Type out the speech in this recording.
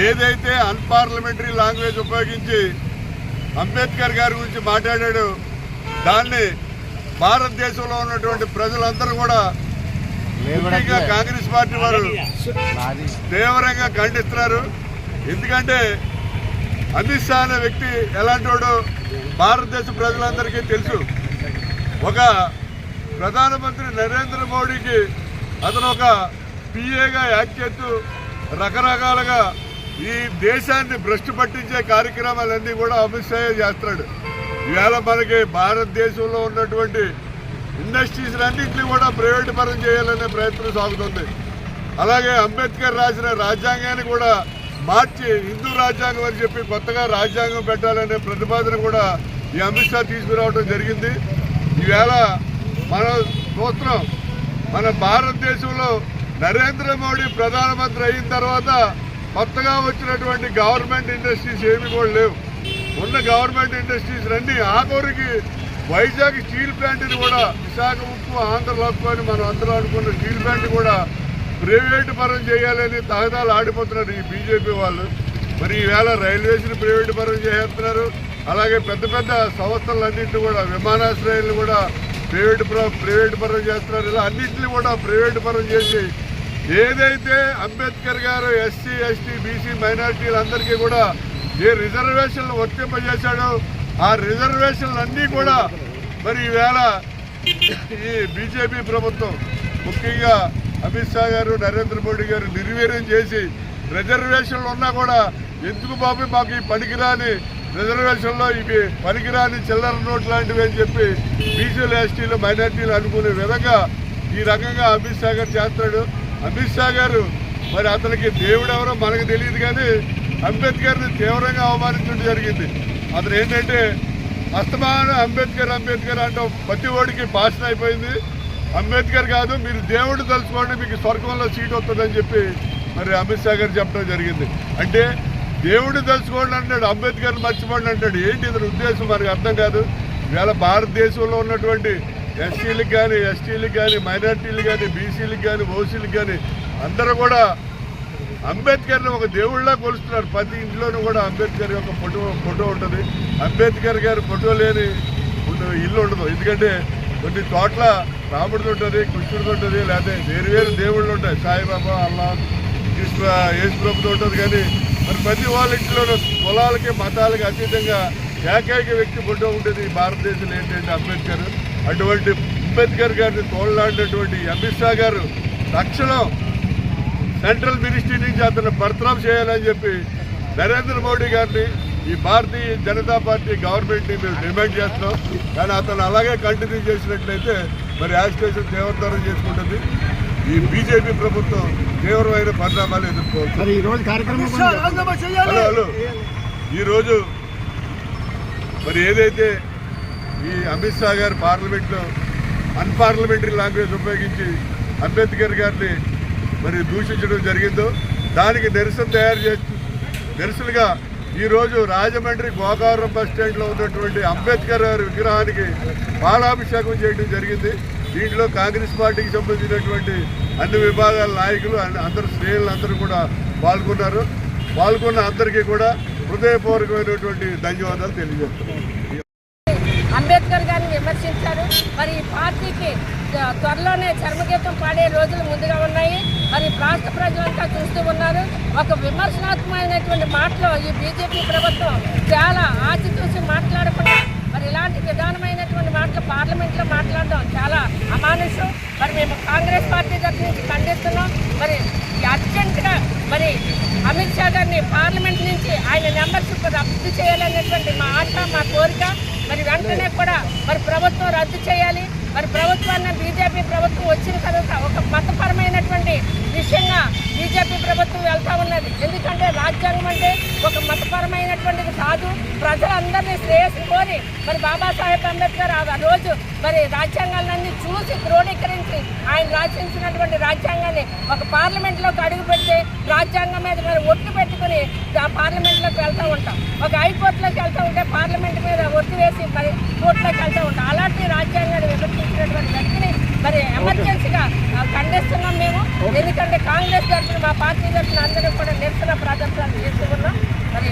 ఏదైతే unparliamentary language ఉపయోగించి అంబేద్కర్ గారి గురించి మాట్లాడాడు దాన్ని భారతదేశంలో ఉన్నటువంటి ప్రజలందరూ కూడా ముఖ్యంగా కాంగ్రెస్ పార్టీ వారు తీవ్రంగా ఖండిస్తున్నారు. ఎందుకంటే అమిత్ షా అనే వ్యక్తి ఎలాంటి వాడో భారతదేశ ప్రజలందరికీ తెలుసు. ఒక ప్రధానమంత్రి నరేంద్ర మోడీకి అతను ఒక పిఏగా యాక్ట్ చేస్తూ రకరకాలుగా ఈ దేశాన్ని భ్రష్టు పట్టించే కార్యక్రమాలన్నీ కూడా అమిత్ షా చేస్తున్నాడు. ఇవాళ మనకి భారతదేశంలో ఉన్నటువంటి ఇండస్ట్రీస్ అన్నింటినీ కూడా ప్రైవేట్ పరం చేయాలనే ప్రయత్నం సాగుతుంది. అలాగే అంబేద్కర్ రాసిన రాజ్యాంగాన్ని కూడా మార్చి హిందూ రాజ్యాంగం అని చెప్పి కొత్తగా రాజ్యాంగం పెట్టాలనే ప్రతిపాదన కూడా ఈ అమిత్ షా తీసుకురావడం జరిగింది. ఈవేళ మన చూస్తున్నాం, మన భారతదేశంలో నరేంద్ర మోడీ ప్రధానమంత్రి అయిన తర్వాత కొత్తగా వచ్చినటువంటి గవర్నమెంట్ ఇండస్ట్రీస్ ఏమి కూడా లేవు. ఉన్న గవర్నమెంట్ ఇండస్ట్రీస్ అన్నీ ఆఖరికి వైజాగ్ స్టీల్ ప్లాంట్ని కూడా విశాఖ ఉక్కు ఆంధ్రలో అని మనం అందరూ అనుకున్న స్టీల్ ప్లాంట్ కూడా ప్రైవేట్ పరం చేయాలని తహదాలు ఆడిపోతున్నారు ఈ బీజేపీ వాళ్ళు. మరి ఈవేళ రైల్వేస్ని ప్రైవేట్ పరం చేస్తున్నారు. అలాగే పెద్ద పెద్ద సంస్థలన్నింటినీ కూడా విమానాశ్రయాలను కూడా ప్రైవేట్ పరం చేస్తున్నారు. ఇలా అన్నింటినీ కూడా ప్రైవేట్ పరం చేసి ఏదైతే అంబేద్కర్ గారు ఎస్సీ ఎస్టీ బీసీ మైనారిటీలందరికీ కూడా ఏ రిజర్వేషన్లు వర్తింపజేశాడో ఆ రిజర్వేషన్లన్నీ కూడా మరి ఈవేళ ఈ బీజేపీ ప్రభుత్వం ముఖ్యంగా అమిత్ షా గారు నరేంద్ర మోడీ గారు నిర్వీర్యం చేసి రిజర్వేషన్లు ఉన్నా కూడా ఎందుకు బాబు మాకు ఈ పనికిరాని రిజర్వేషన్లో ఇవి పనికిరాని చిల్లర నోట్ లాంటివి అని చెప్పి బీసీలు ఎస్టీలు మైనార్టీలు అనుకునే విధంగా ఈ రకంగా అమిత్ షా గారు చేస్తాడు. అమిత్ షా గారు మరి అతనికి దేవుడు ఎవరో మనకు తెలియదు కానీ అంబేద్కర్ని తీవ్రంగా అవమానించడం జరిగింది. అతను ఏంటంటే అస్తమానం అంబేద్కర్ అంబేద్కర్ అంటూ ప్రతి ఓడికి భాషణ అయిపోయింది. అంబేద్కర్ కాదు మీరు దేవుడు తలుచుకోండి మీకు స్వర్గంలో సీట్ వస్తుందని చెప్పి మరి అమిత్ షా గారు చెప్పడం జరిగింది. అంటే దేవుడు తలుచుకోండి అంటాడు, అంబేద్కర్ని మర్చిపోండి అంటాడు. ఏంటి ఇతని ఉద్దేశం మనకు అర్థం కాదు. ఇవాళ భారతదేశంలో ఉన్నటువంటి ఎస్సీలకు కానీ ఎస్టీలకు కానీ మైనార్టీలకు కానీ బీసీలకు కానీ ఓసీలకు కానీ అందరూ కూడా అంబేద్కర్ని ఒక దేవుళ్ళ కొలుస్తున్నారు. ప్రతి ఇంట్లోనూ కూడా అంబేద్కర్ యొక్క ఫోటో ఉంటుంది. అంబేద్కర్ గారి ఫోటో లేని ఇల్లు ఉండదు. ఎందుకంటే కొన్ని చోట్ల రాముడిది ఉంటుంది, కృష్ణుడిది ఉంటుంది, లేకపోతే వేరు దేవుళ్ళు ఉంటాయి, సాయిబాబా అల్లా యేసు ప్రభుత్వం ఉంటుంది. కానీ మరి ప్రతి వాళ్ళ ఇంట్లోనూ కులాలకి మతాలకి అతీతంగా ఏకైక వ్యక్తి ఫోటో ఉంటుంది భారతదేశంలో ఏంటంటే అంబేద్కర్. అటువంటి అంబేద్కర్ గారిని తోడలాడినటువంటి అమిత్ షా గారు తక్షణం సెంట్రల్ మినిస్ట్రీ నుంచి అతను బర్తరఫ్ చేయాలని చెప్పి నరేంద్ర మోడీ గారిని ఈ భారతీయ జనతా పార్టీ గవర్నమెంట్ని మేము డిమాండ్ చేస్తున్నాం. కానీ అతను అలాగే కంటిన్యూ చేసినట్లయితే మరి యాజిటేషన్ తీవ్రతరం చేసుకుంటుంది. ఈ బీజేపీ ప్రభుత్వం తీవ్రమైన పరిణామాలు ఎదుర్కోవాలి. ఈరోజు మరి ఏదైతే ఈ అమిత్ షా గారు పార్లమెంట్లో అన్పార్లమెంటరీ లాంగ్వేజ్ ఉపయోగించి అంబేద్కర్ గారిని మరి దూషించడం జరిగిందో దానికి నిరసనగా ఈరోజు రాజమండ్రి గోకావరం బస్ స్టాండ్లో ఉన్నటువంటి అంబేద్కర్ గారి విగ్రహానికి పాలాభిషేకం చేయడం జరిగింది. దీంట్లో కాంగ్రెస్ పార్టీకి సంబంధించినటువంటి అన్ని విభాగాల నాయకులు అందరు శ్రేణులందరూ కూడా పాల్గొన్నారు. పాల్గొన్న అందరికీ కూడా హృదయపూర్వకమైనటువంటి ధన్యవాదాలు తెలియజేస్తున్నాను. అంబేద్కర్ గారిని విమర్శించారు. మరి ఈ పార్టీకి త్వరలోనే చర్మగీతం పాడే రోజులు ముందుగా ఉన్నాయి. మరి రాష్ట్ర ప్రజలంతా చూస్తూ ఉన్నారు. ఒక విమర్శనాత్మకమైనటువంటి మాటలో ఈ బీజేపీ ప్రభుత్వం చాలా ఆచితూచి మాట్లాడకుండా మరి ఇలాంటి విధానమైనటువంటి మాటలు పార్లమెంట్లో మాట్లాడడం చాలా అమానుషం. మరి మేము కాంగ్రెస్ పార్టీ తరఫు నుంచి ఖండిస్తున్నాం. మరి అర్జెంటుగా మరి అమిత్ షా గారిని పార్లమెంట్ నుంచి ఆయన మెంబర్షిప్ రద్దు చేయాలనేటువంటి మా ఆశ, మా కోరిక. మరి వెంటనే కూడా మరి ప్రభుత్వం రద్దు చేయాలి. మరి ప్రభుత్వాన్ని బీజేపీ ప్రభుత్వం వచ్చిన తర్వాత ఒక మతపరమైనటువంటి విషయంగా బీజేపీ ప్రభుత్వం వెళ్తా ఉన్నది. ఎందుకంటే రాజ్యాంగం అంటే ఒక మతపరమైనటువంటిది కాదు. ప్రజలందరినీ శ్రేయస్సు కోరి మరి బాబాసాహెబ్ అంబేద్కర్ ఆ రోజు మరి రాజ్యాంగాలన్నీ చూసి క్రోడీకరించి ఆయన రాసించినటువంటి రాజ్యాంగాన్ని ఒక పార్లమెంట్లోకి అడుగుపెడితే రాజ్యాంగం మీద మరి ఒట్టు పెట్టుకుని పార్లమెంట్లోకి వెళ్తూ ఉంటాం, ఒక హైకోర్టులోకి వెళ్తూ ఉంటే పార్లమెంట్ మీద ఒత్తి వేసి మరి కోర్టులోకి వెళ్తూ ఉంటాం. అలాంటి రాజ్యాంగాన్ని విమర్శించినటువంటి వ్యక్తిని మరి ఎమర్జెన్సీగా ఖండిస్తున్నాం మేము. ఎందుకంటే కాంగ్రెస్ తరఫున మా పార్టీ తరఫున అందరూ కూడా నిరసన ప్రదర్శనలు చేస్తూ ఉన్నాం. మరి